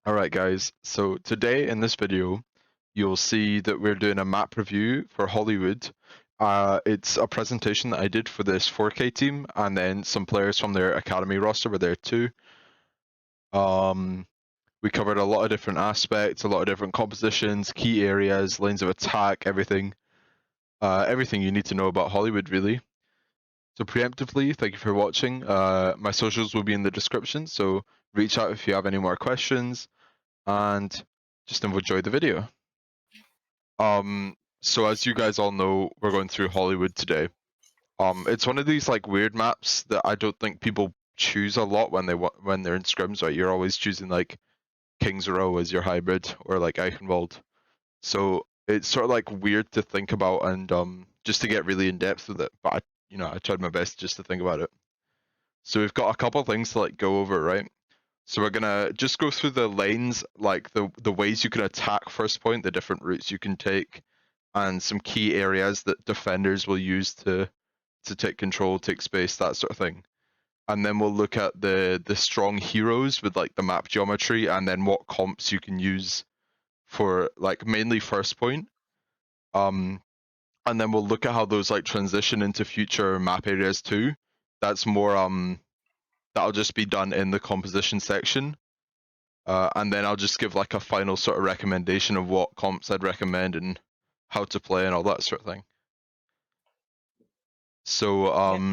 Alright guys, so today in this video, you'll see that we're doing a map review for Hollywood. It's a presentation that I did for this 4K team, and then some players from their academy roster were there too. We covered a lot of different aspects, a lot of different compositions, key areas, lanes of attack, everything. Everything you need to know about Hollywood, really. So preemptively, thank you for watching. My socials will be in the description, so reach out if you have any more questions, and just enjoy the video. So as you guys all know, we're going through Hollywood today. It's one of these like weird maps that I don't think people choose a lot when they're in scrims, right? You're always choosing like King's Row as your hybrid or like Eichenwald. So it's sort of like weird to think about and just to get really in depth with it. But I tried my best just to think about it. So we've got a couple of things to like go over, right? So we're gonna just go through the lanes, like the ways you can attack first point, the different routes you can take, and some key areas that defenders will use to take control, take space, that sort of thing. And then we'll look at the strong heroes with like the map geometry, and then what comps you can use for like mainly first point. And then we'll look at how those like transition into future map areas too. That's more that'll just be done in the composition section. And then I'll just give like a final sort of recommendation of what comps I'd recommend and how to play and all that sort of thing. So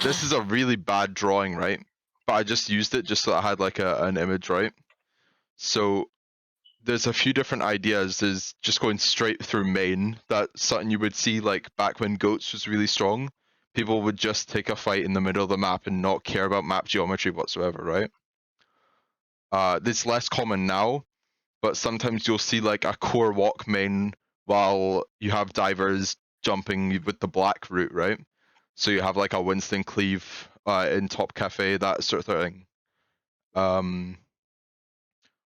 this is a really bad drawing, right? But I just used it just so I had like an image, right? So there's a few different ideas. There's just going straight through main. That's something you would see like back when Goats was really strong. People would just take a fight in the middle of the map and not care about map geometry whatsoever, right? This is less common now, but sometimes you'll see like a core walk main while you have divers jumping with the black route, right? So you have like a Winston cleave in top cafe, that sort of thing.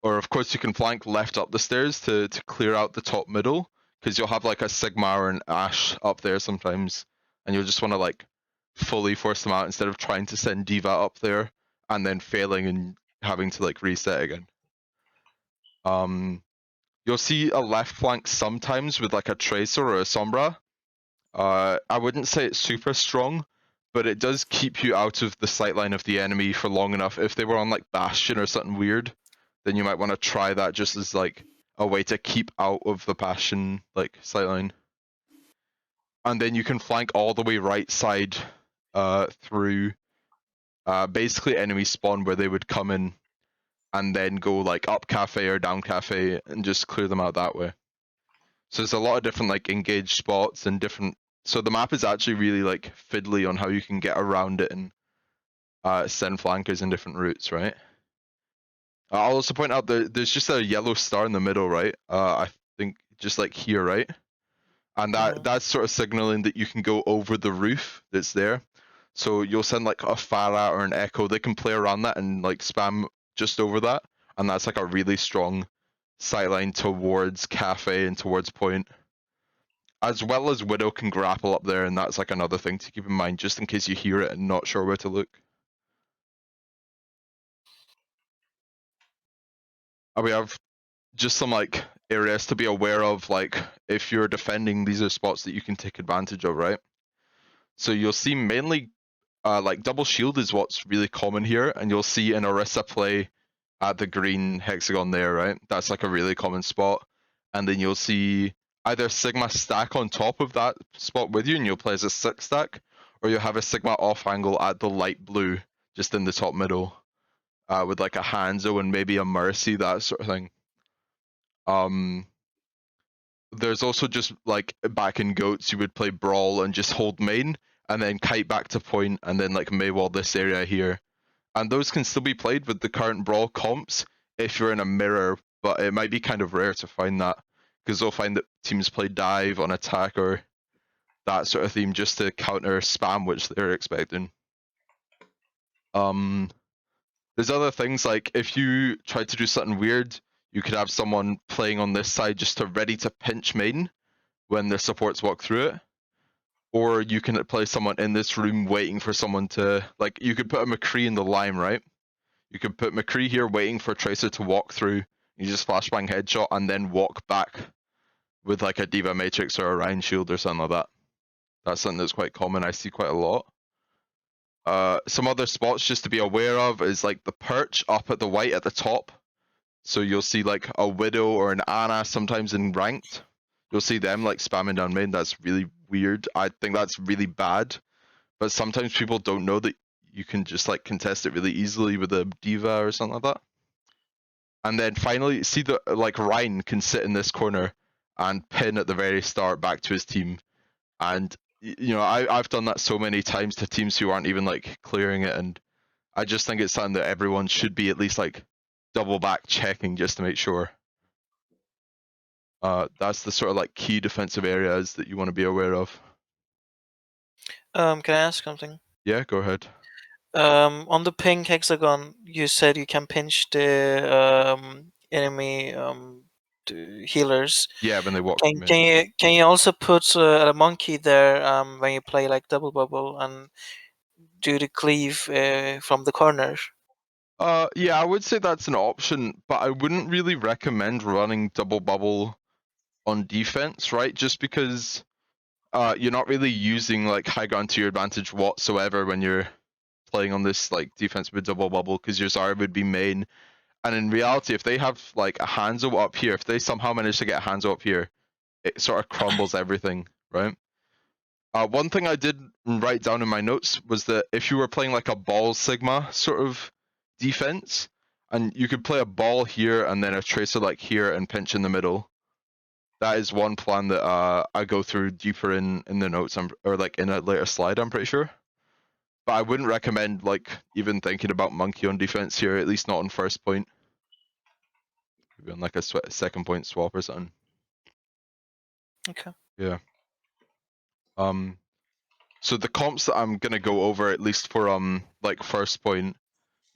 Or of course you can flank left up the stairs to clear out the top middle, because you'll have like a Sigma or an Ash up there sometimes, and you'll just want to like fully force them out instead of trying to send Diva up there and then failing and having to like reset again. You'll see a left flank sometimes with like a Tracer or a Sombra. I wouldn't say it's super strong, but it does keep you out of the sightline of the enemy for long enough. If they were on like Bastion or something weird, then you might want to try that just as like a way to keep out of the Bastion like sightline. And then you can flank all the way right side through basically enemy spawn where they would come in, and then go like up cafe or down cafe and just clear them out that way. So there's a lot of different like engaged spots and different. So the map is actually really like fiddly on how you can get around it and send flankers in different routes, right? I'll also point out that there's just a yellow star in the middle, right? I think just like here, right? And that's sort of signaling that you can go over the roof that's there. So you'll send like a Farah or an Echo. They can play around that and like spam just over that, and that's like a really strong sightline towards cafe and towards point. As well as Widow can grapple up there, and that's like another thing to keep in mind, just in case you hear it and not sure where to look. We have just some like areas to be aware of, like if you're defending, these are spots that you can take advantage of, right? So you'll see mainly like double shield is what's really common here, and you'll see an Orisa play at the green hexagon there, right? That's like a really common spot. And then you'll see either Sigma stack on top of that spot with you, and you'll play as a 6 stack, or you'll have a Sigma off angle at the light blue, just in the top middle, with like a Hanzo and maybe a Mercy, that sort of thing. There's also just like back in Goats, you would play Brawl and just hold main, and then kite back to point, and then like Maywall this area here. And those can still be played with the current Brawl comps if you're in a mirror, but it might be kind of rare to find that, because they'll find that teams play dive on attack or that sort of theme just to counter spam, which they're expecting. There's other things like if you try to do something weird, you could have someone playing on this side just to ready to pinch main when the supports walk through it. Or you can play someone in this room waiting for someone to, like, you could put a McCree in the lime, right? You can put McCree here waiting for Tracer to walk through. You just flashbang headshot and then walk back with like a Diva Matrix or a Rhine Shield or something like that. That's something that's quite common. I see quite a lot. Some other spots just to be aware of is like the perch up at the white at the top. So you'll see like a Widow or an Ana sometimes in ranked. You'll see them like spamming down main. That's really weird. I think that's really bad. But sometimes people don't know that you can just like contest it really easily with a Diva or something like that. And then finally, see the like Ryan can sit in this corner and pin at the very start back to his team. And you know, I've done that so many times to teams who aren't even like clearing it, and I just think it's something that everyone should be at least like double back checking just to make sure. That's the sort of like key defensive areas that you want to be aware of. Can I ask something? Yeah, go ahead. On the pink hexagon, you said you can pinch the enemy healers. Yeah, when they walk Can through can main. you can you also put a monkey there when you play like double bubble and do the cleave from the corner? Yeah, I would say that's an option, but I wouldn't really recommend running double bubble on defense, right? Just because you're not really using like high ground to your advantage whatsoever when you're playing on this like defense with double bubble, because your Zarya would be main. And in reality, if they have like a Hanzo up here, if they somehow manage to get a Hanzo up here, it sort of crumbles everything, right? One thing I did write down in my notes was that if you were playing like a ball Sigma sort of defense, and you could play a ball here and then a tracer like here and pinch in the middle. That is one plan that I go through deeper in the notes, or like in a later slide, I'm pretty sure. But I wouldn't recommend like even thinking about monkey on defense here, at least not on first point. Maybe on like a second point swap or something. Okay. Yeah. So the comps that I'm gonna go over, at least for like first point,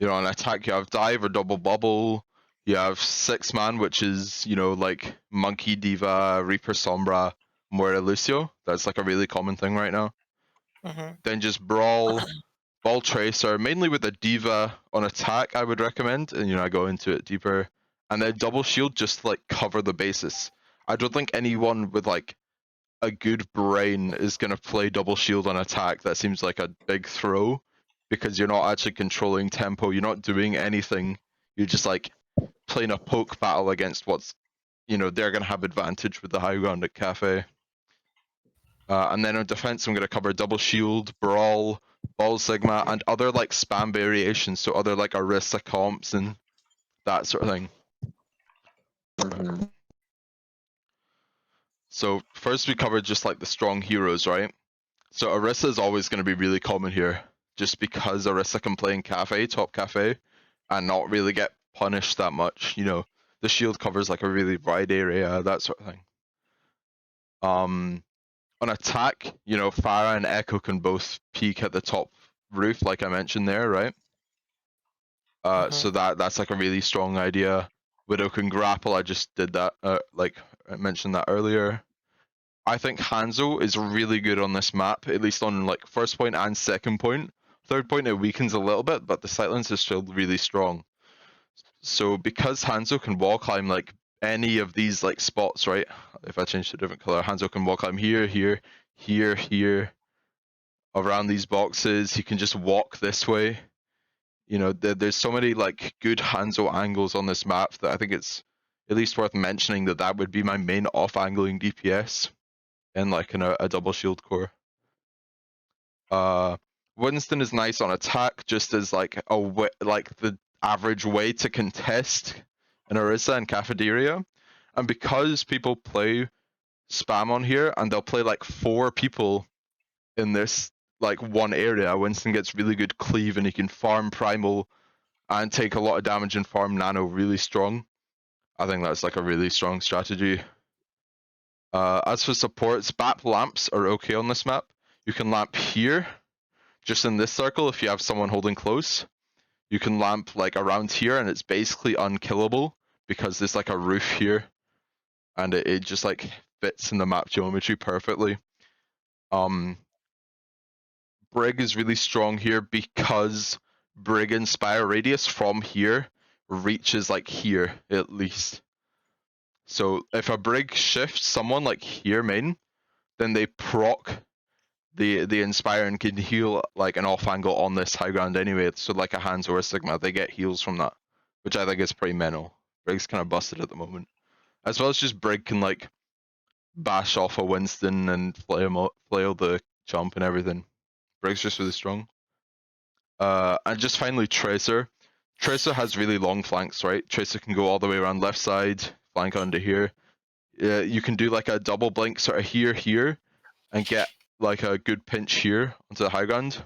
you know, on attack you have dive or double bubble. You have 6-man, which is, you know, like monkey, Diva, Reaper, Sombra, Moira, Lucio. That's like a really common thing right now. Mm-hmm. Then just brawl, ball tracer, mainly with a Diva on attack, I would recommend, and you know, I go into it deeper. And then double shield just to like cover the basis. I don't think anyone with like a good brain is gonna play double shield on attack. That seems like a big throw, because you're not actually controlling tempo, you're not doing anything. You're just like playing a poke battle against what's, you know, they're gonna have advantage with the high ground at Cafe. And then on defense, I'm going to cover double shield, brawl, ball sigma, and other like spam variations. So other like Orisa comps and that sort of thing. Mm-hmm. So first we covered just like the strong heroes, right? So Orisa is always going to be really common here, just because Orisa can play in Cafe, top Cafe, and not really get punished that much. You know, the shield covers like a really wide area, that sort of thing. On attack, you know, Pharah and Echo can both peek at the top roof, like I mentioned there, right? So that's like a really strong idea. Widow can grapple. I just did that. Like I mentioned that earlier. I think Hanzo is really good on this map, at least on like first point and second point. Third point it weakens a little bit, but the silence is still really strong. So because Hanzo can wall climb like any of these like spots, right? If I change to a different color, Hanzo can wall climb here, here, here, here, around these boxes. He can just walk this way. You know, there's so many like good Hanzo angles on this map that I think it's at least worth mentioning that that would be my main off-angling DPS in like in a double shield core. Winston is nice on attack, just as like like the average way to contest an Orisa and Cafeteria, and because people play spam on here and they'll play like 4 people in this like one area, Winston gets really good cleave and he can farm primal and take a lot of damage and farm nano really strong. I think that's like a really strong strategy. As for supports, BAP lamps are okay on this map. You can lamp here, just in this circle if you have someone holding close. You can lamp like around here and it's basically unkillable because there's like a roof here and it just like fits in the map geometry perfectly. Brig is really strong here because Brig Inspire radius from here reaches like here at least. So if a Brig shifts someone like here main, then they proc the Inspire and can heal like an off angle on this high ground anyway. So like a Hanzo or a Sigma, they get heals from that, which I think is pretty mental. Brig's kind of busted at the moment. As well as just Brig can like bash off a Winston and flail the jump and everything. Brig's just really strong. And just finally Tracer. Tracer has really long flanks, right? Tracer can go all the way around left side, flank onto here. You can do like a double blink sort of here, and get like a good pinch here onto the high ground.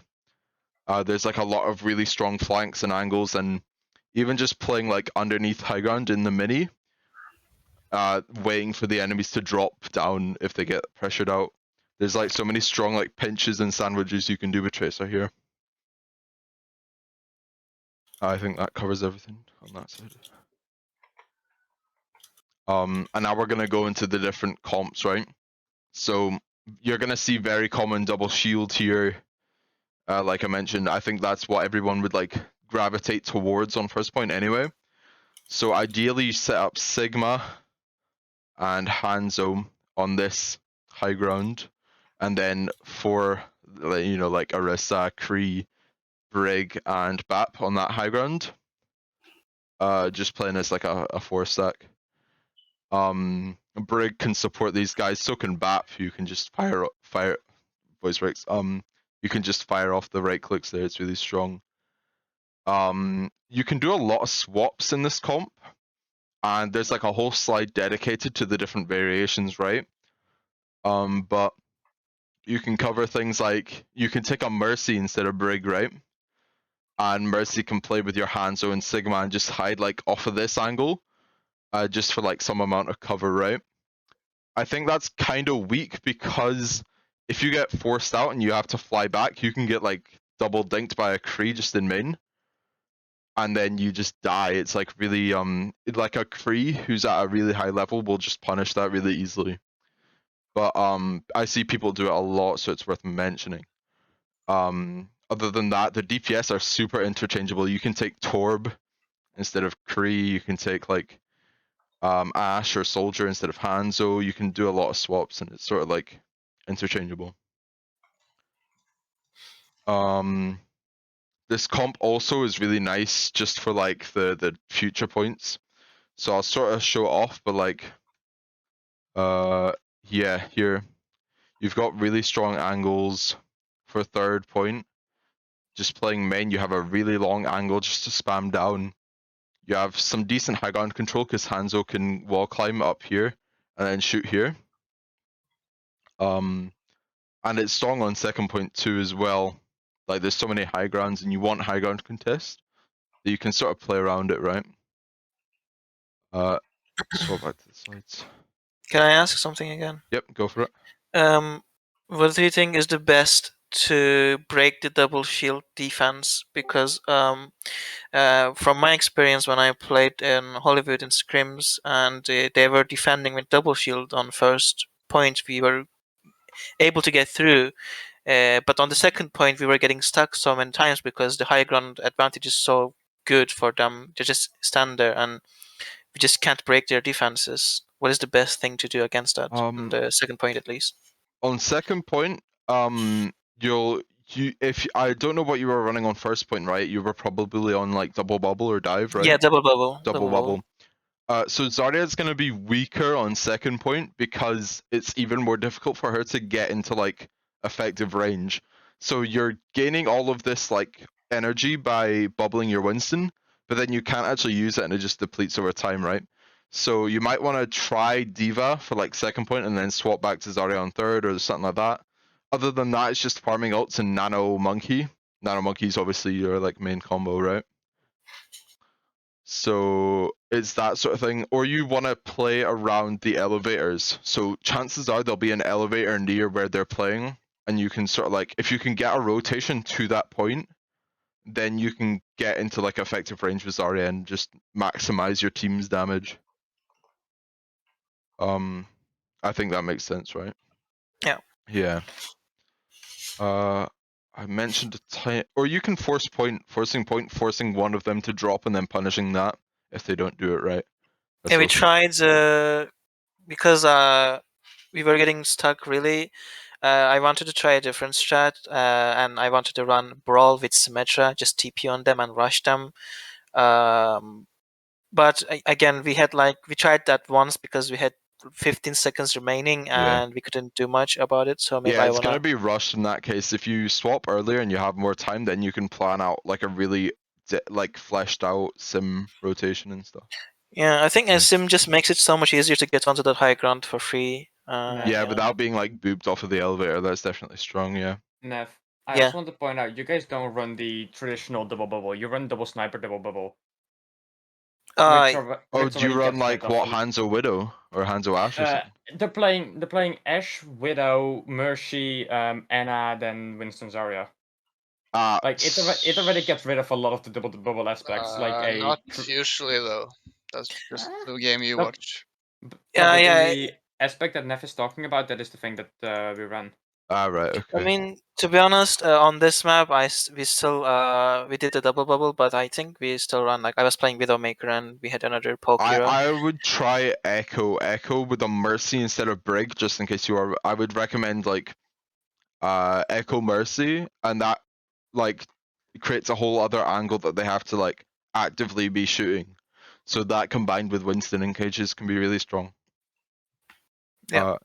There's like a lot of really strong flanks and angles, and even just playing like underneath high ground in the mini, waiting for the enemies to drop down if they get pressured out. There's like so many strong like pinches and sandwiches you can do with Tracer here. I think that covers everything on that side. And now we're gonna go into the different comps, right? So you're gonna see very common double shield here. Like I mentioned, I think that's what everyone would like gravitate towards on first point anyway. So ideally you set up Sigma and Hanzo on this high ground, and then for like Orisa, Kree, Brig, and Bap on that high ground. Just playing as like a 4-stack. Brig can support these guys, so can Bap, who can just fire voice breaks. You can just fire off the right clicks there, it's really strong. You can do a lot of swaps in this comp, and there's like a whole slide dedicated to the different variations, right? But you can cover things like, you can take a Mercy instead of Brig, right? And Mercy can play with your Hanzo and Sigma and just hide like off of this angle, just for like some amount of cover, right? I think that's kind of weak, because if you get forced out and you have to fly back, you can get like double dinked by a Kree just in main, and then you just die. It's like really like a Kree who's at a really high level will just punish that really easily. But I see people do it a lot, so it's worth mentioning. Other than that, the DPS are super interchangeable. You can take Torb instead of Kree. You can take like Ash or Soldier instead of Hanzo. You can do a lot of swaps, and it's sort of like interchangeable. This comp also is really nice just for like the future points. So I'll sort of show it off, but like yeah, here you've got really strong angles for third point. Just playing main, you have a really long angle just to spam down. You have some decent high ground control because Hanzo can wall climb up here and then shoot here. And it's strong on second point too as well. Like there's so many high grounds and you want high ground contest that you can sort of play around it, right? Swap back to the slides. Can I ask something again? Yep, go for it. What do you think is the best to break the double shield defense? Because from my experience when I played in Hollywood in scrims and they were defending with double shield on first point, we were able to get through. But on the second point, we were getting stuck so many times because the high ground advantage is so good for them. They just stand there and we just can't break their defenses. What is the best thing to do against that on the second point, at least? On second point, if I don't know what you were running on first point, right? You were probably on like double bubble or dive, right? Yeah, double bubble. Double bubble. So Zarya's gonna be weaker on second point because it's even more difficult for her to get into like effective range. So you're gaining all of this like energy by bubbling your Winston, but then you can't actually use it and it just depletes over time, right? So you might want to try Diva for like second point and then swap back to Zarya on third or something like that. Other than that, it's just farming ults and Nano Monkey. Nano Monkey's obviously your like main combo, right? So it's that sort of thing. Or you want to play around the elevators. So chances are there'll be an elevator near where they're playing, and you can sort of like, if you can get a rotation to that point, then you can get into like effective range with Zarya and just maximize your team's damage. I think that makes sense, right? Yeah. Yeah. I mentioned a time, or you can forcing point, forcing one of them to drop and then punishing that if they don't do it right. That's Yeah, we also tried because we were getting stuck really. I wanted to try a different strat, and I wanted to run Brawl with Symmetra, just TP on them and rush them. But again, we tried that once because we had 15 seconds remaining Yeah. and we couldn't do much about it. So maybe Yeah, I it's wanna. gonna be rushed in that case. If you swap earlier and you have more time, then you can plan out like a really like fleshed out sim rotation and stuff. Yeah, I think Yeah. Sim just makes it so much easier to get onto that high ground for free. Yeah, without being like booped off of the elevator, that's definitely strong. Yeah. Nev, I Yeah. also want to point out, you guys don't run the traditional double bubble. You run double sniper, double bubble. Uh, Oh, do you already run gets rid like what, of Hanzo Widow or Hanzo Ash or something? they're playing Ashe, Widow, Mercy, Anna, then Winston Zarya. Like it already gets rid of a lot of the double bubble aspects. Like Not usually though. That's just the game you No. watch. Yeah, but yeah. in the aspect that Nev is talking about, that is the thing that we run. Ah, right. Okay. I mean, to be honest, on this map, we still we did the double bubble, but I think we still run. Like I was playing Widowmaker and we had another poke hero. I would try Echo with a Mercy instead of Brig, just in case you are. I would recommend like Echo Mercy, and that like creates a whole other angle that they have to like actively be shooting. So that combined with Winston in cages can be really strong. Yeah.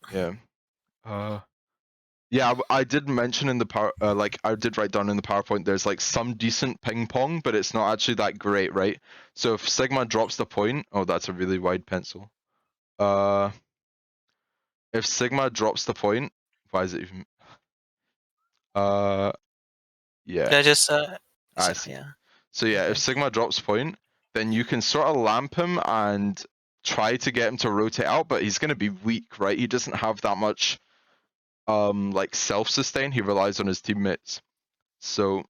Yeah, I did mention in the power, like I did write down in the PowerPoint, there's like some decent ping pong, but it's not actually that great, right? So if Sigma drops the point, oh, that's a really wide pencil. If Sigma drops the point, why is it even? Yeah. Yeah, just I see. yeah. So yeah, if Okay. Sigma drops point, then you can sort of lamp him and try to get him to rotate out, but he's gonna be weak, right? He doesn't have that much like self-sustain. He relies on his teammates. So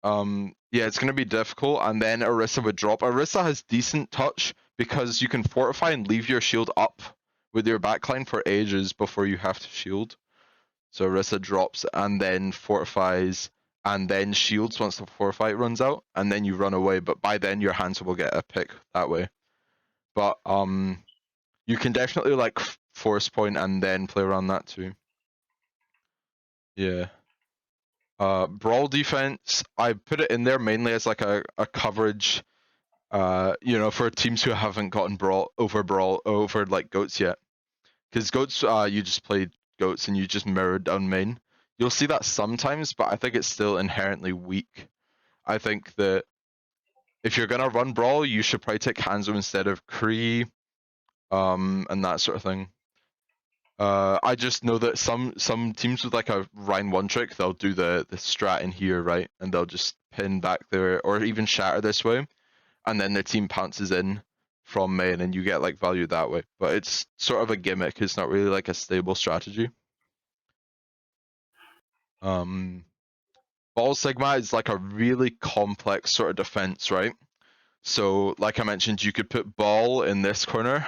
yeah, it's gonna be difficult. And then Orisa would drop. Orisa has decent touch because you can fortify and leave your shield up with your backline for ages before you have to shield. So Orisa drops and then fortifies and then shields once the fortify runs out, and then you run away. But by then your hands will get a pick that way. But you can definitely like force point and then play around that too. Yeah. Brawl defense, I put it in there mainly as like a coverage, for teams who haven't gotten brawl over like goats yet. Because goats, you just played goats and you just mirrored down main. You'll see that sometimes, but I think it's still inherently weak. I think that if you're gonna run brawl, you should probably take Hanzo instead of Kree, and that sort of thing. I just know that some teams with like a Rhine one trick, they'll do the strat in here, right? And they'll just pin back there or even shatter this way, and then their team pounces in from main and you get like value that way. But it's sort of a gimmick, it's not really like a stable strategy. Ball Sigma is like a really complex sort of defense, right? So like I mentioned, you could put Ball in this corner,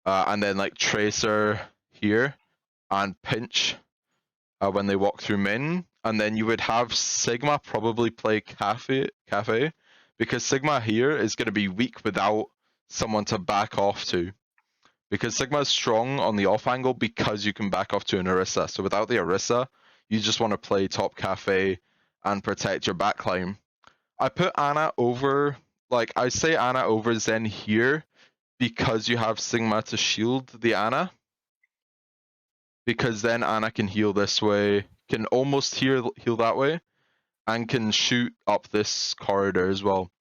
and then like Tracer here, and Pinch when they walk through main, and then you would have Sigma probably play Cafe, because Sigma here is going to be weak without someone to back off to. Because Sigma is strong on the off angle because you can back off to an Orisa. So without the Orisa, you just want to play top Cafe and protect your backline. I put Ana over, like I say Ana over Zen here because you have Sigma to shield the Ana. Because then Ana can heal this way, can almost heal that way, and can shoot up this corridor as well.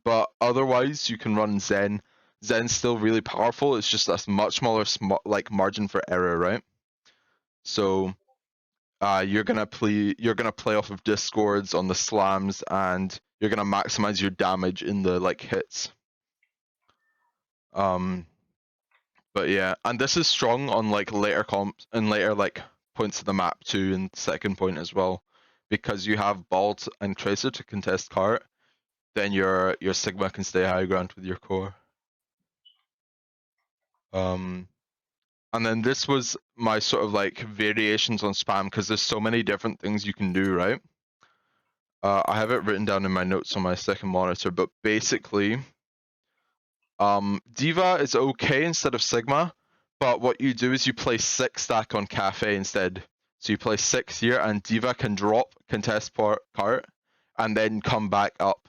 But otherwise, you can run Zen. Zen's still really powerful. It's just a much smaller like margin for error, right? So you're gonna play off of discords on the slams, and you're gonna maximize your damage in the like hits. But yeah, and this is strong on like later comps and later like points of the map too, and second point as well, because you have Bolt and Tracer to contest cart. Then your Sigma can stay high ground with your core. And And then this was my sort of like variations on spam, because there's so many different things you can do, right? I have it written down in my notes on my second monitor, but basically, Diva is okay instead of Sigma, but what you do is you play 6 stack on Cafe instead. So you play 6 here, and Diva can drop contest cart, and then come back up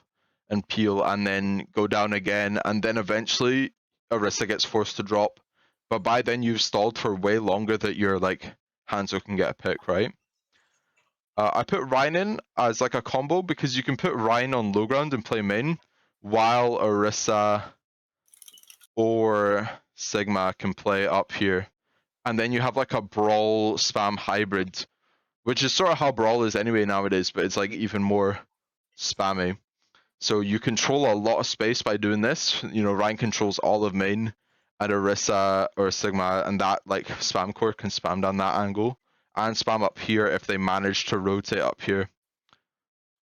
and peel, and then go down again, and then eventually Orisa gets forced to drop. But by then you've stalled for way longer that your like Hanzo can get a pick, right? I put Rhine in as like a combo because you can put Rhine on low ground and play main, while Orisa or Sigma can play up here. And then you have like a Brawl spam hybrid, which is sort of how Brawl is anyway nowadays, but it's like even more spammy. So you control a lot of space by doing this. You know, Rhine controls all of main, and Orisa or Sigma and that like spam core can spam down that angle and spam up here if they manage to rotate up here.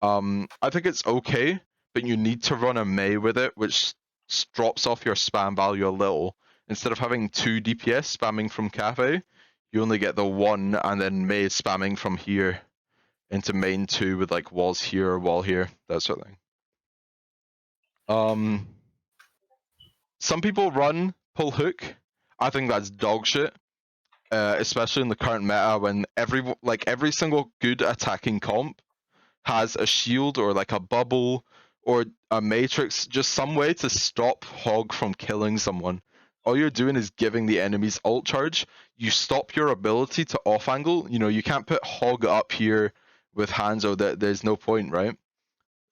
I think it's okay, but you need to run a Mei with it, which drops off your spam value a little. Instead of having 2 DPS spamming from Cafe, you only get the 1, and then Mei spamming from here into main 2 with like walls here or wall here, that sort of thing. Some people run pull hook. I think that's dog shit, especially in the current meta when every single good attacking comp has a shield or like a bubble or a matrix, just some way to stop Hog from killing someone. All you're doing is giving the enemy's ult charge. You stop your ability to off angle. You know, you can't put Hog up here with Hanzo. There's no point, right?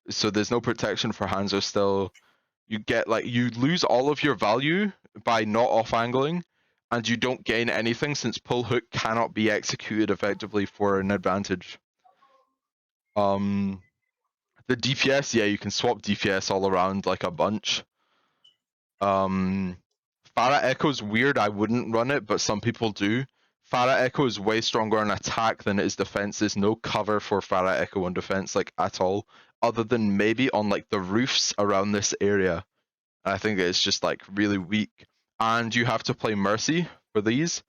So there's no protection for Hanzo still. You get like you lose all of your value by not off angling, and you don't gain anything since pull hook cannot be executed effectively for an advantage. The DPS, yeah, you can swap DPS all around like a bunch. Pharah Echo's weird, I wouldn't run it, but some people do. Pharah Echo is way stronger on attack than it is defense. There's no cover for Pharah Echo on defense, like at all, other than maybe on like the roofs around this area. I think it's just like really weak. And you have to play Mercy for these,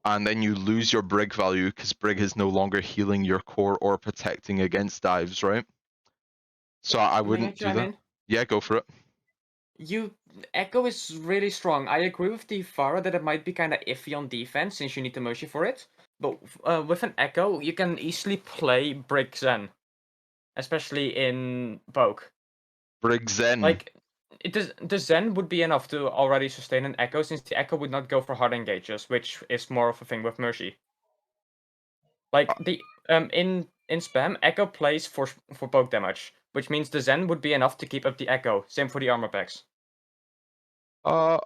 and then you lose your Brig value because Brig is no longer healing your core or protecting against dives, right? So I wouldn't do that. Yeah, go for it. Echo is really strong. I agree with the Pharah that it might be kind of iffy on defense since you need the Mercy for it. But with an Echo, you can easily play Brig Zen, especially in Poke. Brig Zen. Like, the Zen would be enough to already sustain an Echo, since the Echo would not go for hard engages, which is more of a thing with Mercy. Like the in spam, Echo plays for poke damage, which means the Zen would be enough to keep up the Echo. Same for the armor packs. I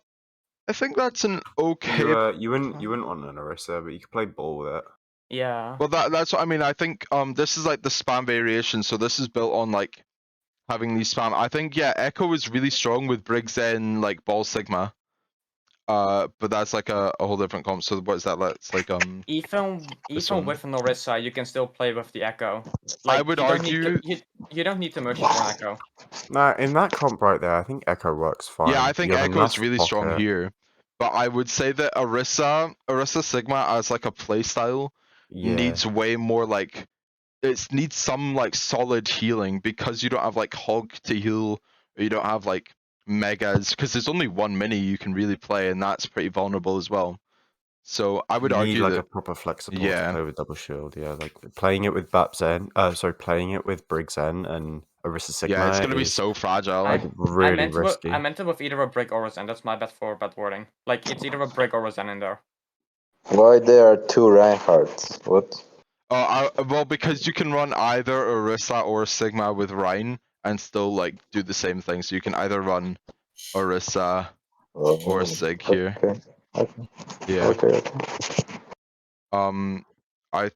think that's an okay. You wouldn't want an Orisa, but you could play Ball with it. Yeah. Well, that's what I mean. I think this is like the spam variation, so this is built on like having these spam. I think yeah, Echo is really strong with Brig Zen, like Ball Sigma. But that's like a whole different comp. So what is that? It's like even with an Orisa, you can still play with the Echo. Like, I would argue you don't need to Mercy for an Echo. No, in that comp right there, I think Echo works fine. Yeah, I think Echo is really strong here. But I would say that Orisa Sigma as like a playstyle needs way more like it needs some like solid healing because you don't have like Hog to heal, or you don't have like megas, because there's only one mini you can really play, and that's pretty vulnerable as well. So I would argue like that a proper flexible to play with double shield. Yeah, like playing it with playing it with Brig Zen and Orisa Sigma. Yeah, it's gonna be so fragile. Really risky. I meant it with either a Brig or a Zen. That's my bad for bad wording. Like, it's either a Brig or a Zen in there. Why there are 2 Reinhardts? What? Well, because you can run either Orisa or Sigma with Rhine and still like do the same thing. So you can either run Orisa or Sig here. Okay. Yeah. Okay. I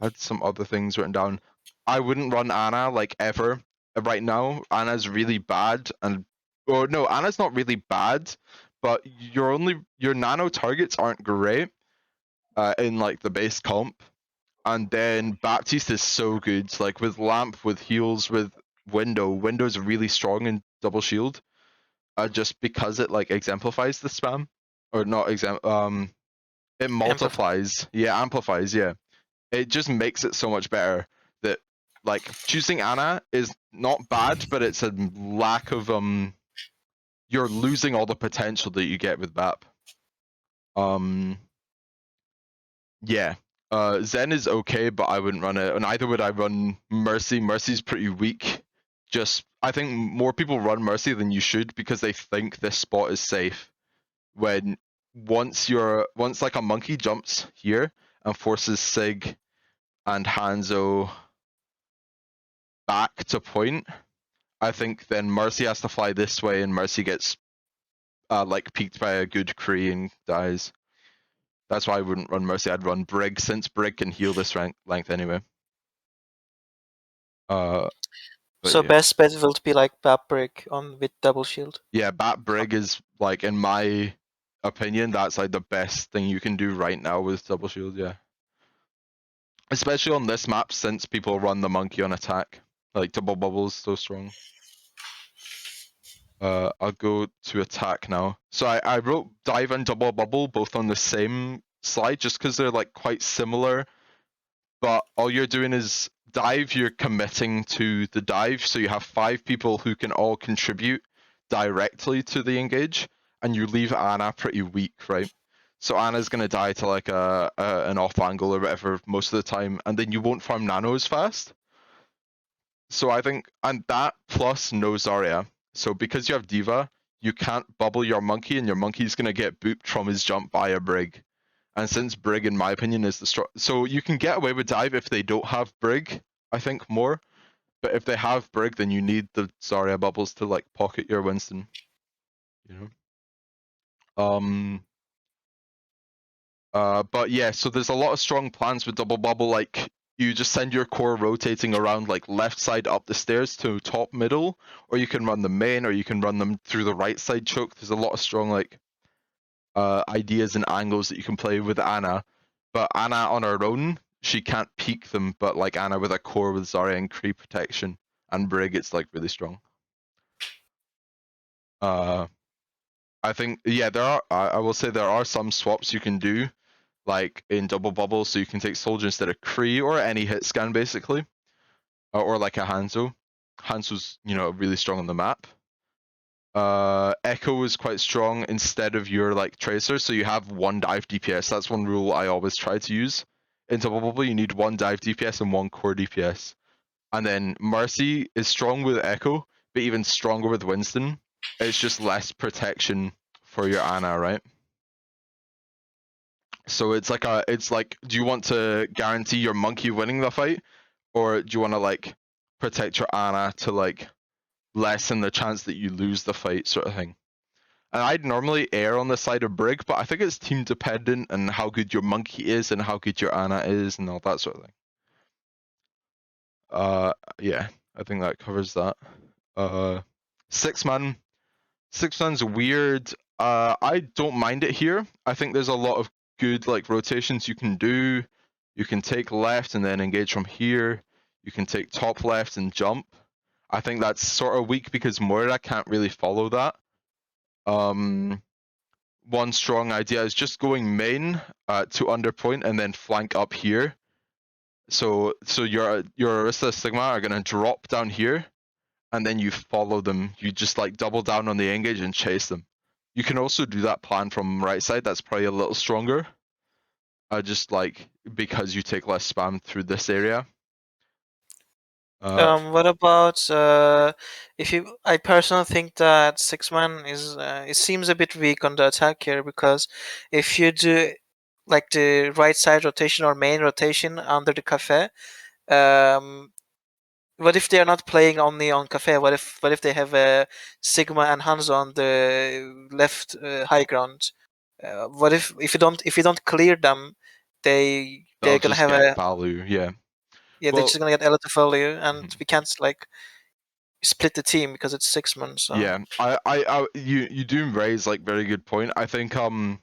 had some other things written down. I wouldn't run Ana like ever right now. Ana's really bad, Ana's not really bad, but your nano targets aren't great in like the base comp. And then Baptiste is so good, like with Lamp, with heals, with Window's really strong in double shield, just because it like exemplifies the spam, or not It multiplies. Yeah, amplifies. Yeah, it just makes it so much better. That like choosing Ana is not bad, but it's a lack of You're losing all the potential that you get with BAP. Yeah. Zen is okay, but I wouldn't run it, and neither would I run Mercy. Mercy's pretty weak. I think more people run Mercy than you should because they think this spot is safe. When once like a monkey jumps here and forces Sig and Hanzo back to point, I think then Mercy has to fly this way, and Mercy gets like peeked by a good Kree and dies. That's why I wouldn't run Mercy. I'd run Brig, since Brig can heal this length anyway. So yeah. best bet will be like Babbrick on with double shield. Yeah, Bat Brig is like, in my opinion, that's like the best thing you can do right now with double shield. Yeah, especially on this map since people run the monkey on attack. Like double bubble is so strong. I'll go to attack now. So I wrote dive and double bubble both on the same slide just because they're like quite similar. But all you're doing is dive, you're committing to the dive, so you have 5 people who can all contribute directly to the engage, and you leave Ana pretty weak, right? So Ana's gonna die to like an off angle or whatever most of the time, and then you won't farm nano as fast. So I think, and that plus no Zarya. So because you have Diva, you can't bubble your monkey, and your monkey's gonna get booped from his jump by a Brig. And since Brig, in my opinion, is the strong, so you can get away with dive if they don't have Brig, I think, more. But if they have Brig, then you need the Zarya bubbles to like pocket your Winston. You know. But yeah, so there's a lot of strong plans with double bubble. Like you just send your core rotating around like left side up the stairs to top middle, or you can run the main, or you can run them through the right side choke. There's a lot of strong like ideas and angles that you can play with Ana. But Ana on her own, she can't peek them, but like Ana with a core with Zarya and Kree protection and Brig, it's like really strong. I think, yeah, I will say there are some swaps you can do, like in double bubble, so you can take Soldier instead of Kree, or any hit scan basically, or like a Hanzo. Hanzo's, really strong on the map. Echo is quite strong instead of your like Tracer, so you have 1 dive DPS. That's one rule I always try to use. In double bubble, you need 1 dive DPS and 1 core DPS. And then Mercy is strong with Echo, but even stronger with Winston. It's just less protection for your Ana, right? So it's like, do you want to guarantee your monkey winning the fight, or do you want to like protect your Ana to like lessen the chance that you lose the fight, sort of thing? And I'd normally err on the side of Brig, but I think it's team dependent and how good your monkey is and how good your Ana is and all that sort of thing. Yeah, I think that covers that. 6-man. 6-man's weird. I don't mind it here. I think there's a lot of good like rotations you can do. You can take left and then engage from here. You can take top left and jump. I think that's sort of weak because Moira can't really follow that. One strong idea is just going main to underpoint and then flank up here. So your Orisa Sigma are gonna drop down here, and then you follow them. You just like double down on the engage and chase them. You can also do that plan from right side. That's probably a little stronger. Just like because you take less spam through this area. What about I personally think that 6-man is it seems a bit weak on the attack here, because if you do like the right side rotation or main rotation under the cafe, what if they are not playing only on cafe? What if they have a Sigma and Hanzo on the left high ground? What if you don't clear them, they're They'll gonna just have get value, yeah. they're just gonna get a lot of value, and Mhm. we can't like split the team because it's 6-man. So Yeah, you do raise like very good point. I think when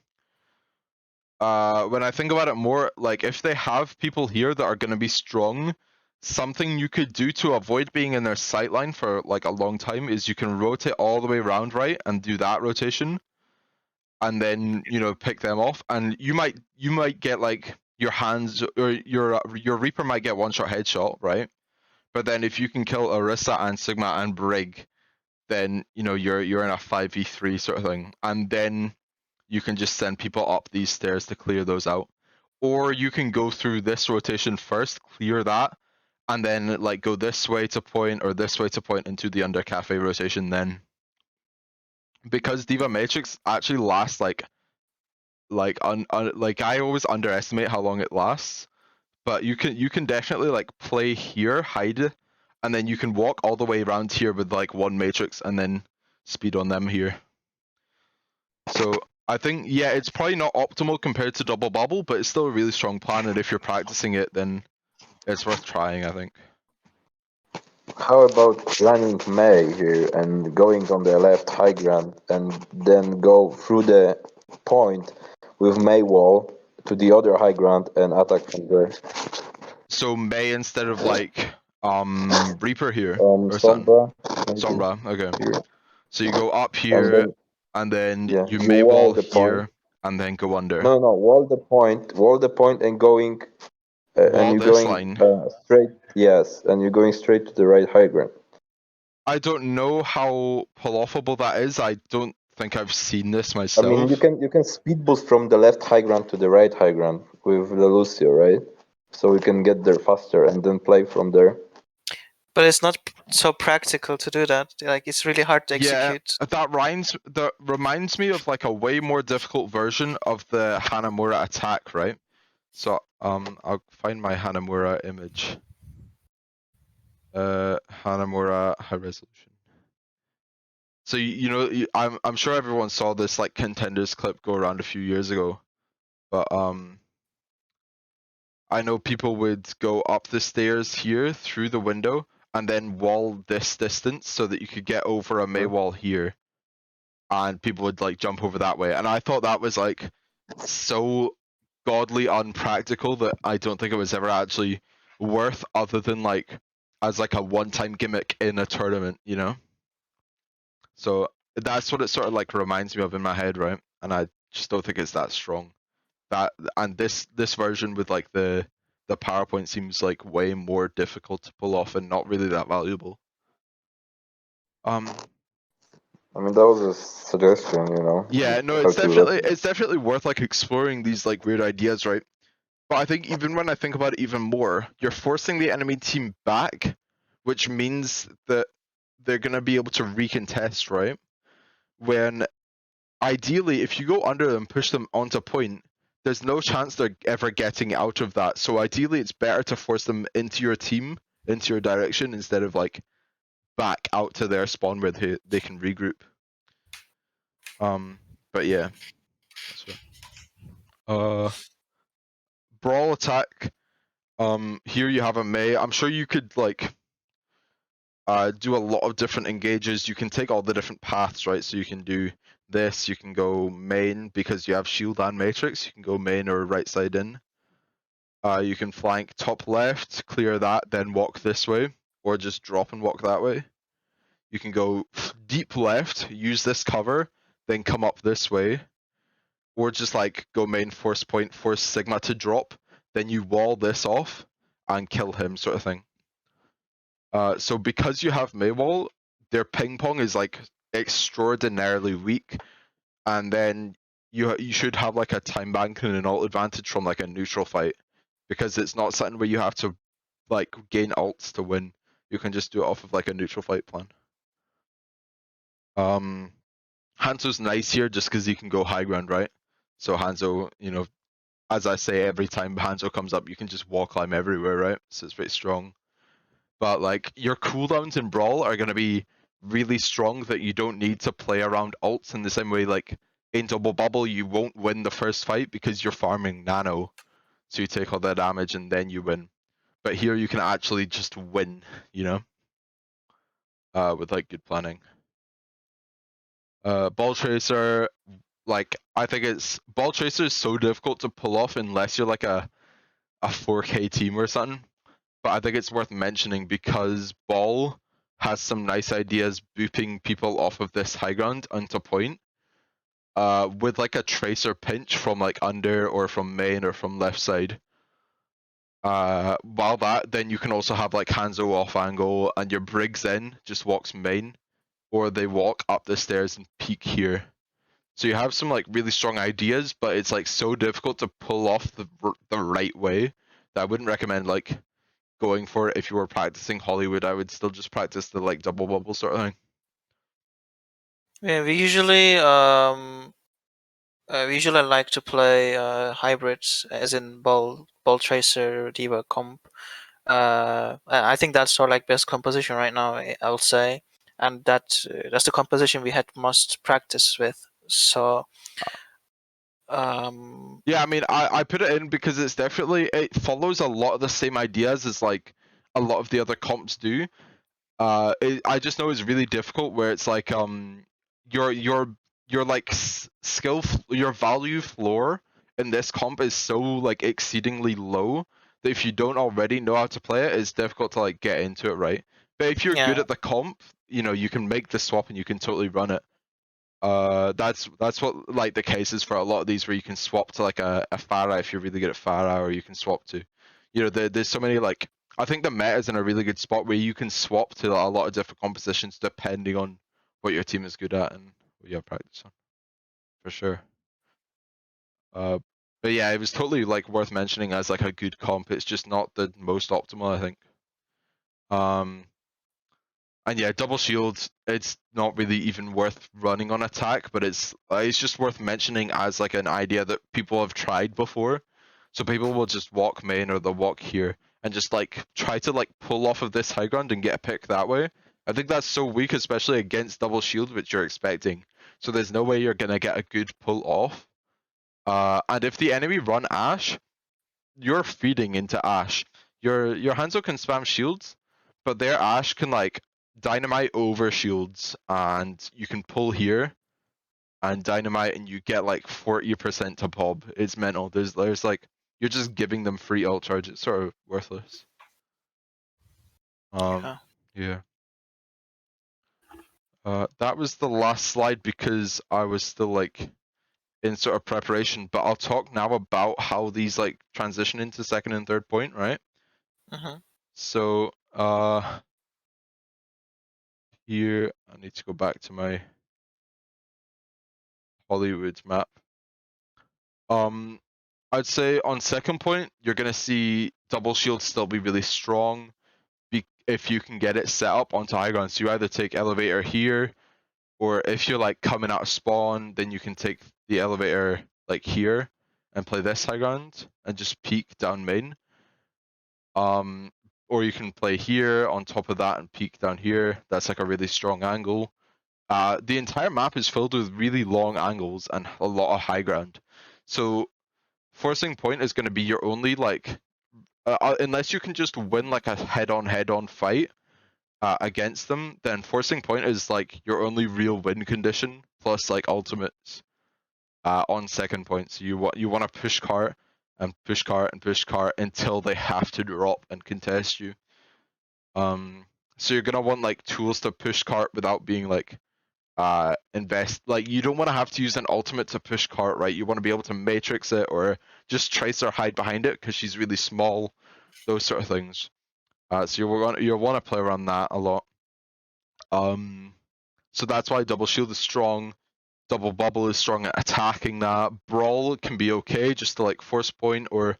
I think about it more, like if they have people here that are going to be strong, something you could do to avoid being in their sightline for like a long time is you can rotate all the way around right and do that rotation, and then pick them off, and you might get like your hands or your Reaper might get one-shot headshot, right? But then if you can kill Orisa and Sigma and Brig, then you're in a 5v3 sort of thing, and then you can just send people up these stairs to clear those out. Or you can go through this rotation first, clear that, and then like go this way to point or this way to point into the under cafe rotation then. Because Diva Matrix actually lasts like I always underestimate how long it lasts, but you can definitely like play here, hide, and then you can walk all the way around here with like one Matrix and then speed on them here. So I think, yeah, it's probably not optimal compared to Double Bubble, but it's still a really strong plan, and if you're practicing it, then it's worth trying, I think. How about running May here and going on the left high ground and then go through the point with May wall to the other high ground and attack from there? So May instead of like Reaper here or something. Sombra. maybe Sombra, okay. here. So you go up And here, then, and then yeah, you you May wall wall the here, point. and then go under. No, wall the point and going and Wall you're this going line. straight. Yes, and you're going straight to the right high ground. I don't know how pull-offable that is. I don't think I've seen this I myself. mean, you can speed boost from the left high ground to the right high ground with the Lucio, right? So you can get there faster and then play from there. But it's not so practical to do that. Like, it's really hard to execute. Yeah, that reminds me of like a way more difficult version of the Hanamura attack, right? So I'll find my Hanamura image. Hanamura high resolution. So I'm sure everyone saw this like contenders clip go around a few years ago, but I know people would go up the stairs here through the window and then wall this distance so that you could get over a May wall here, and people would like jump over that way. And I thought that was like so godly unpractical that I don't think it was ever actually worth, other than like as like a one-time gimmick in a tournament, So that's what it sort of like reminds me of in my head, right? And I just don't think it's that strong. That and this version with like the PowerPoint seems like way more difficult to pull off and not really that valuable. I mean, that was a suggestion, Yeah, no, it's definitely worth like exploring these like weird ideas, right? But I think even when I think about it even more, you're forcing the enemy team back, which means that they're gonna be able to recontest, right? When ideally, if you go under them, push them onto point, there's no chance they're ever getting out of that. So ideally, it's better to force them into your team, into your direction, instead of like back out to their spawn where they can regroup. But yeah. Brawl Attack. Here you have a May. I'm sure you could like do a lot of different engages. You can take all the different paths, right? So you can do this, you can go main because you have shield and matrix, you can go main or right side in. You can flank top left, clear that, then walk this way, or just drop and walk that way. You can go deep left, use this cover, then come up this way, or just like go main force point, force Sigma to drop, then you wall this off and kill him, sort of thing. So because you have Maywall, their ping pong is like extraordinarily weak, and then you should have like a time bank and an ult advantage from like a neutral fight, because it's not something where you have to like gain ults to win. You can just do it off of like a neutral fight plan. Hanzo's nice here just because he can go high ground, right? So Hanzo, as I say, every time Hanzo comes up, you can just wall climb everywhere, right? So it's very strong. But like your cooldowns in Brawl are gonna be really strong, that you don't need to play around ults in the same way. Like in Double Bubble, you won't win the first fight because you're farming nano, so you take all the damage and then you win. But here you can actually just win, with like good planning. Ball Tracer, like I think Ball Tracer is so difficult to pull off unless you're like a 4K team or something. But I think it's worth mentioning because Ball has some nice ideas booping people off of this high ground onto point. with like a tracer pinch from like under or from main or from left side. While that, then you can also have like Hanzo off angle and your Briggs in just walks main, or they walk up the stairs and peek here. So you have some like really strong ideas, but it's like so difficult to pull off the right way that I wouldn't recommend like going for it if you were practicing Hollywood. I would still just practice the like double bubble sort of thing. Yeah, we usually like to play hybrids, as in ball tracer, diva comp. I think that's our like best composition right now, I'll say, and that's the composition we had most practice with. So, Yeah, I mean, I put it in because it's definitely, it follows a lot of the same ideas as like a lot of the other comps do. I just know it's really difficult where it's like your like your value floor in this comp is so like exceedingly low that if you don't already know how to play it, it's difficult to like get into it, right? But if you're good yeah, at the comp, you know, you can make the swap and you can totally run it. That's what like the case is for a lot of these where you can swap to like a Pharah if you're really good at Pharah, or you can swap to, you know, there's so many like, I think the meta is in a really good spot where you can swap to a lot of different compositions depending on what your team is good at and what you have practice on, for sure. But yeah, it was totally like worth mentioning as like a good comp. It's just not the most optimal, I think. And yeah, double shield, it's not really even worth running on attack, but it's just worth mentioning as like an idea that people have tried before. So people will just walk main or they'll walk here and just like try to like pull off of this high ground and get a pick that way. I think that's so weak, especially against double shield, which you're expecting. So there's no way you're gonna get a good pull off. And if the enemy run Ashe, you're feeding into Ashe. Your Hanzo can spam shields, but their Ashe can like dynamite over shields, and you can pull here and dynamite, and you get like 40% to pop. It's mental. There's like, you're just giving them free ult charge. It's sort of worthless. yeah. Yeah. That was the last slide because I was still like in sort of preparation, but I'll talk now about how these like transition into second and third point, right? Mm-hmm. So, here, I need to go back to my Hollywood map. I'd say on second point, you're gonna see double shield still be really strong if you can get it set up onto high ground. So you either take elevator here, or if you're like coming out of spawn, then you can take the elevator like here and play this high ground and just peek down main. Or you can play here on top of that and peek down here. That's like a really strong angle. The entire map is filled with really long angles and a lot of high ground. So forcing point is going to be your only like, unless you can just win like a head-on fight against them, then forcing point is like your only real win condition, plus like ultimates on second point. So you want to push cart and push cart and push cart until they have to drop and contest you. So you're gonna want like tools to push cart without being like like you don't want to have to use an ultimate to push cart, right? You want to be able to matrix it or just trace or hide behind it because she's really small, those sort of things. So you'll want to play around that a lot. So that's why double shield is strong, double bubble is strong at attacking that. Brawl can be okay just to like force point or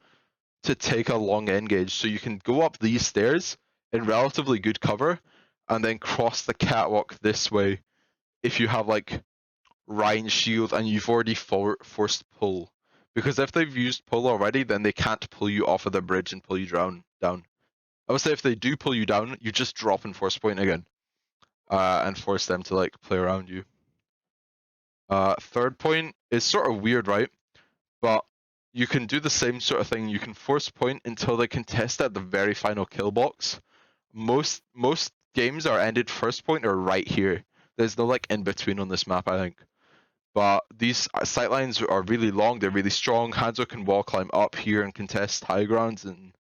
to take a long engage. So you can go up these stairs in relatively good cover and then cross the catwalk this way if you have like Ryan's shield and you've already forced pull. Because if they've used pull already, then they can't pull you off of the bridge and pull you down. I would say if they do pull you down, you just drop and force point again. And force them to like play around you. Third point is sort of weird, right? But you can do the same sort of thing. You can force point until they contest at the very final kill box. Most games are ended first point or right here. There's no like in between on this map, I think. But these sightlines are really long, they're really strong. Hanzo can wall climb up here and contest high grounds, and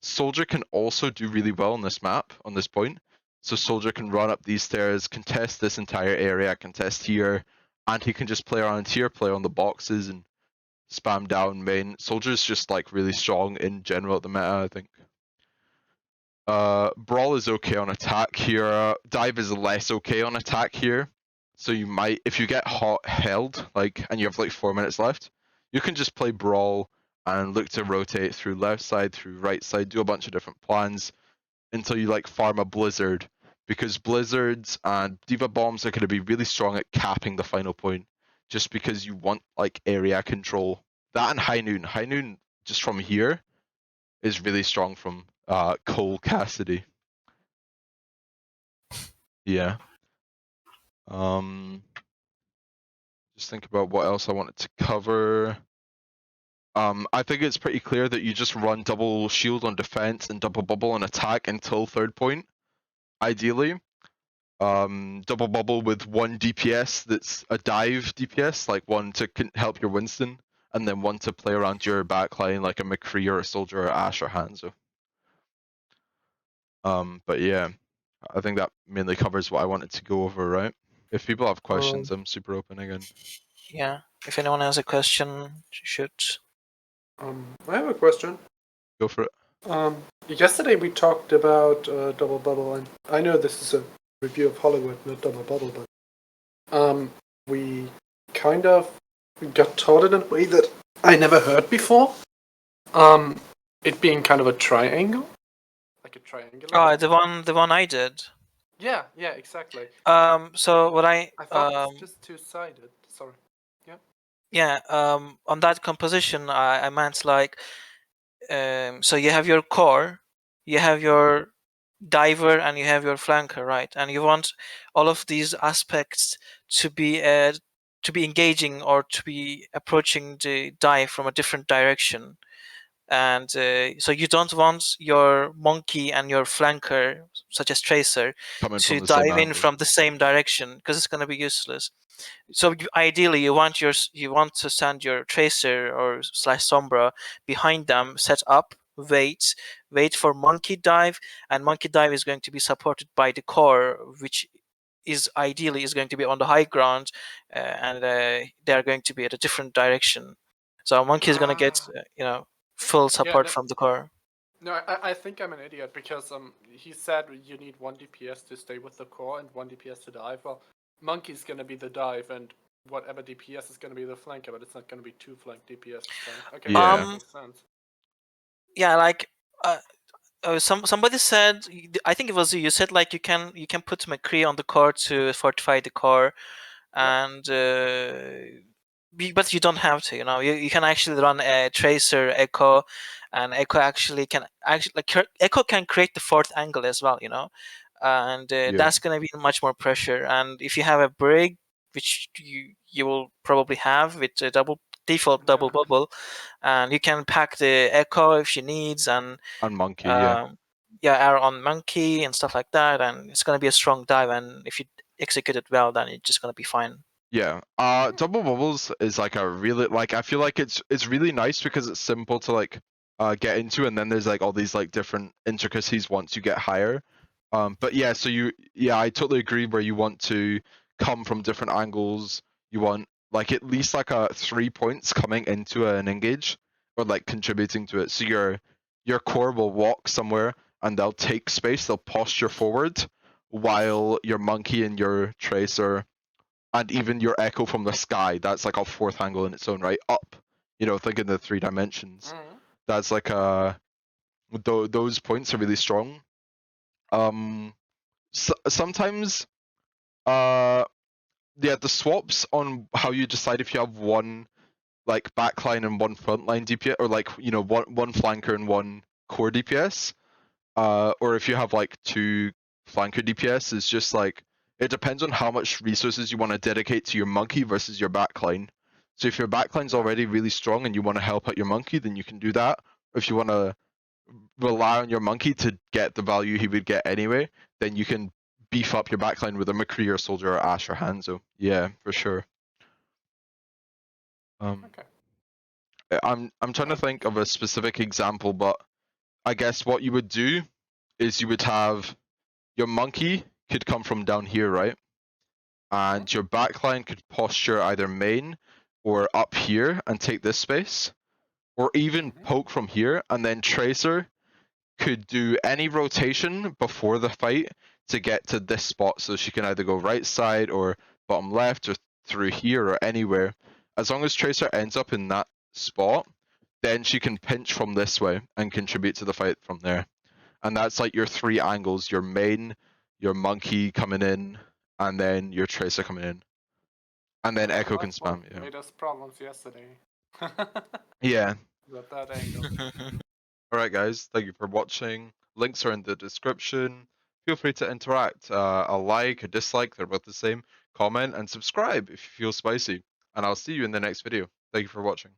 Soldier can also do really well on this map, on this point. So Soldier can run up these stairs, contest this entire area, contest here, and he can just play around here, play on the boxes, and spam down main. Soldier's just like really strong in general at the meta, I think. Brawl is okay on attack here. Dive is less okay on attack here. So you might, if you get hot held, like, and you have like 4 minutes left, you can just play Brawl and look to rotate through left side, through right side, do a bunch of different plans until you like farm a Blizzard, because Blizzards and Diva Bombs are going to be really strong at capping the final point, just because you want like area control. That and High Noon. High Noon just from here is really strong from Cole Cassidy. Yeah. Just think about what else I wanted to cover. I think it's pretty clear that you just run double shield on defense and double bubble on attack until third point, ideally. Double bubble with one DPS that's a dive DPS, like one to help your Winston, and then one to play around your backline like a McCree or a Soldier or Ash or Hanzo. But yeah, I think that mainly covers what I wanted to go over, right? If people have questions, I'm super open again. Yeah, if anyone has a question, shoot. I have a question. Go for it. Yesterday we talked about Double Bubble, and I know this is a review of Hollywood, not Double Bubble, but we kind of got taught it in a way that I never heard before. It being kind of a triangle, like a triangular. Oh, the one I did. Yeah, exactly. So what I thought it's just two-sided. Sorry. Yeah, on that composition, I meant like, so you have your core, you have your diver, and you have your flanker, right? And you want all of these aspects to be engaging or to be approaching the dive from a different direction. And so you don't want your monkey and your flanker, such as Tracer, Coming to from the same dive in angle. from the same direction, because it's going to be useless. So ideally, you want to send your Tracer or / Sombra behind them, set up, wait for monkey dive, and monkey dive is going to be supported by the core, which is ideally going to be on the high ground, and they're going to be at a different direction. So monkey is going to get full support from the core. No, I think I'm an idiot, because he said you need one DPS to stay with the core and one DPS to dive. Well, monkey's gonna be the dive, and whatever DPS is gonna be the flanker, but it's not gonna be two flank DPS. So, okay, Yeah. that makes sense. Yeah, like somebody said, I think it was you said, like you can put McCree on the core to fortify the core, and but you don't have to. You can actually run a Tracer Echo, and Echo can create the fourth angle as well. And that's going to be much more pressure. And if you have a Brig, which you will probably have with a default double bubble, and you can pack the Echo if she needs, and Monkey, air on monkey and stuff like that, and it's going to be a strong dive, and if you execute it well, then it's just going to be fine. Yeah. Double bubbles is like a really, like, I feel like it's really nice because it's simple to like get into, and then there's like all these like different intricacies once you get higher. But yeah, so I totally agree where you want to come from different angles. You want like at least like 3 points coming into an engage, or like contributing to it. So your core will walk somewhere and they'll take space, they'll posture forward, while your monkey and your Tracer and even your Echo from the sky, that's like a fourth angle in its own right, up. Think in the 3 dimensions. That's like those points are really strong. Sometimes the swaps on how you decide if you have one like backline and one frontline DPS, or like one flanker and one core DPS, or if you have like 2 flanker DPS, is just like, it depends on how much resources you want to dedicate to your monkey versus your backline. So if your backline's already really strong and you want to help out your monkey, then you can do that. Or if you want to rely on your monkey to get the value he would get anyway, then you can beef up your backline with a McCree or Soldier or Ash or Hanzo. Yeah, for sure. Okay. I'm trying to think of a specific example, but I guess what you would do is you would have your monkey could come from down here, right? and your backline could posture either main or up here and take this space, or even poke from here, and then Tracer could do any rotation before the fight to get to this spot, so she can either go right side or bottom left or through here or anywhere. As long as Tracer ends up in that spot, then she can pinch from this way and contribute to the fight from there. And that's like your 3 angles: your main, your monkey coming in, and then your Tracer coming in. And then Echo can That's what spam, yeah. made us problems yesterday. Yeah. With that angle. Alright guys, thank you for watching. Links are in the description. Feel free to interact. A like, a dislike, they're both the same. Comment and subscribe if you feel spicy. And I'll see you in the next video. Thank you for watching.